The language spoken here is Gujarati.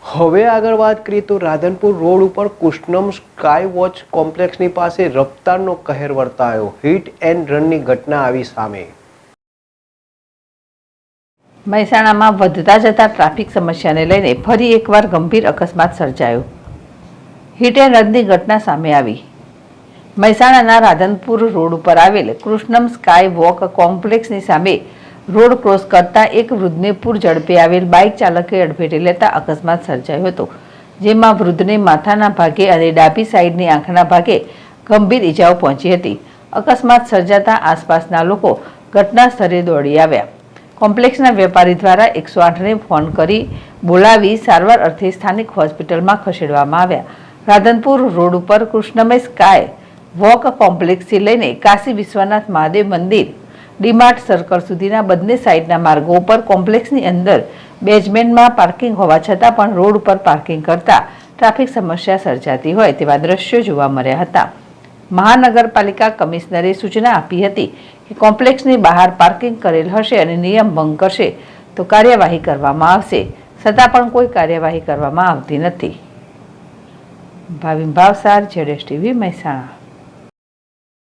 હવે આગળ વાત કરીએ તો રાધનપુર રોડ ઉપર કૃષ્ણમ સ્કાય વોચ કોમ્પ્લેક્સની પાસે રફતારનો કહેર વર્તાયો. હિટ એન્ડ રનની ઘટના આવી સામે. મહેસાણામાં વધતા જતા ટ્રાફિક સમસ્યાને લઈને ફરી એકવાર ગંભીર અકસ્માત સર્જાયો. હિટ એન્ડ રનની ઘટના સામે આવી. મહેસાણાના રાધનપુર રોડ ઉપર આવેલ કૃષ્ણમ સ્કાય વોક કોમ્પ્લેક્સની સામે રોડ ક્રોસ કરતા એક વૃદ્ધને પૂર ઝડપે આવેલ બાઇક ચાલકે અડફેટે લેતા અકસ્માત સર્જાયો હતો, જેમાં વૃદ્ધને માથાના ભાગે અને ડાબી સાઈડની આંખના ભાગે ગંભીર ઈજાઓ પહોંચી હતી. અકસ્માત સર્જાતા આસપાસના લોકો ઘટના સ્થળે દોડી આવ્યા. કોમ્પ્લેક્સના વેપારી દ્વારા 108ને ફોન કરી બોલાવી સારવાર અર્થે સ્થાનિક હોસ્પિટલમાં ખસેડવામાં આવ્યા. રાધનપુર રોડ ઉપર કૃષ્ણમય સ્કાય વોક કોમ્પ્લેક્સથી લઈને કાશી વિશ્વનાથ મહાદેવ મંદિર ડીમાર્ટ સર્કલ સુધીના બંને સાઈડના માર્ગો ઉપર કોમ્પ્લેક્સની અંદર બેઝમેન્ટમાં પાર્કિંગ હોવા છતાં પણ રોડ ઉપર પાર્કિંગ કરતા ટ્રાફિક સમસ્યા સર્જાતી હોય તેવા દ્રશ્યો જોવા મળ્યા હતા. મહાનગરપાલિકા કમિશનરે સૂચના આપી હતી કે કોમ્પ્લેક્સની બહાર પાર્કિંગ કરેલ હશે અને નિયમ ભંગ કરશે તો કાર્યવાહી કરવામાં આવશે, છતાં પણ કોઈ કાર્યવાહી કરવામાં આવતી નથી. ભાવિન ભાવસાર, ZSTV, મહેસાણા.